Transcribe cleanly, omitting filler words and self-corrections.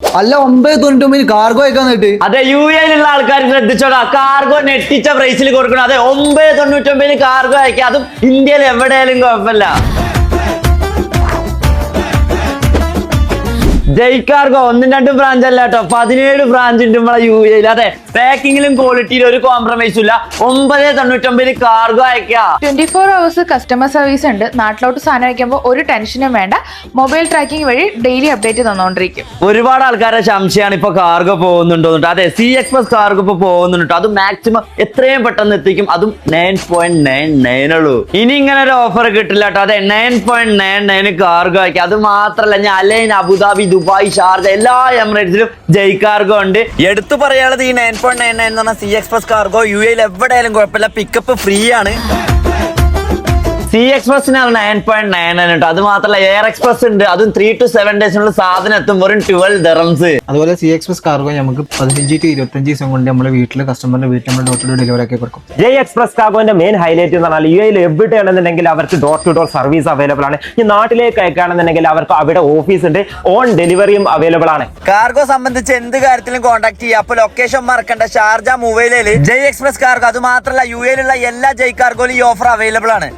അല്ല 9.99 കാർഗോ അയക്കാന്നിട്ട്. അതെ, യു എയിലുള്ള ആൾക്കാർ ശ്രദ്ധിച്ചോടാ, കാർഗോ നെട്ടിച്ച പ്രൈസിൽ കൊടുക്കണം. അതെ, 9.99 കാർഗോ അയക്കാം, അതും ഇന്ത്യയിൽ എവിടെയായാലും കുഴപ്പമില്ല. ജയ്കാർഗോ 1-2 ബ്രാഞ്ച് അല്ല കേട്ടോ, 17 ബ്രാഞ്ച് ഉണ്ട് നമ്മളെ യു എയിൽ. അതെ, പാക്കിങ്ങിലും ക്വാളിറ്റിയിലും ഒരു കോംപ്രമൈസും ഇല്ല. 9.99 കാർഗോ അയക്കാം. 24 hours കസ്റ്റമർ സർവീസ് ഉണ്ട്. നാട്ടിലോട്ട് സാധനം അയക്കുമ്പോൾ ഒരു ടെൻഷനും വേണ്ട. മൊബൈൽ ട്രാക്കിംഗ് വഴി ഡെയിലി അപ്ഡേറ്റ് തന്നുകൊണ്ടിരിക്കും. ഒരുപാട് ആൾക്കാരെ സംശയമാണ് ഇപ്പൊ കാർഗോ പോകുന്നുണ്ടോ. അതെ, സി എക്സ്പ്രസ് കാർഗോ ഇപ്പൊ പോകുന്നുണ്ട്. അത് മാക്സിമം എത്രയും പെട്ടെന്ന് എത്തിക്കും. അതും 9.99 ഉള്ളൂ. ഇനി ഇങ്ങനെ ഒരു ഓഫർ കിട്ടില്ല കേട്ടോ. അതെ, 9.99 കാർഗോ അയക്കാം. അത് മാത്രല്ല, ഞാൻ അലൈൻ, അബുദാബി, ദുബായ്, ഷാർജ എല്ലാ എമിറേറ്റ്സിലും ജയ്കാർഗോ ഉണ്ട്. എടുത്തു പറയാനുള്ളത് ഈ 9.99 എന്ന് പറഞ്ഞ സി എക്സ്പ്രസ് കാർഗോ യു എയിൽ എവിടെയായാലും കുഴപ്പമില്ല, പിക്കപ്പ് ഫ്രീ ആണ്. സി എക്സ്പ്രസിനാണ് 9.99 കേട്ടോ. അത് മാത്രമല്ല, എയർ എക്സ്പ്രസ് ഉണ്ട്. അതും 3 to 7 ഡേയ്സിനുള്ള സാധനം എത്തും, വെറും 12 dirhams. അതുപോലെ സി എക്സ്പ്രസ് കാർഗോ നമുക്ക് 15 to 25 ദിവസം കൊണ്ട് നമ്മുടെ വീട്ടിൽ കസ്റ്റമറിന്റെ വീട്ടിൽ നമ്മൾ ഡോർ ടു ഡോർ ഡെലിവറി ആക്കി കൊടുക്കും. ജെ എക്സ്പ്രസ് കാർഗോന്റെ മെയിൻ ഹൈലൈറ്റ് എന്ന് പറഞ്ഞാൽ യു എയിൽ എവിടെയാണെന്നുണ്ടെങ്കിൽ അവർക്ക് door to door service available ആണ്. ഈ നാട്ടിലേക്ക് അയക്കുകയാണെന്നുണ്ടെങ്കിൽ അവർക്ക് അവിടെ ഓഫീസ് ഉണ്ട്, ഓൺ ഡെലിവറിയും അവൈലബിൾ ആണ്. കാർഗോ സംബന്ധിച്ച് എന്ത് കാര്യത്തിലും കോൺടാക്ട് ചെയ്യുക. അപ്പൊ ലൊക്കേഷൻ മറക്കണ്ട, ഷാർജ മുവൈലയിൽ ജയ് എക്സ്പ്രസ് കാർഗോ. അത് മാത്രമല്ല, യു എയിലുള്ള എല്ലാ ജയ് കാർഗോയിലും ഈ ഓഫർ അവൈലബിൾ ആണ്.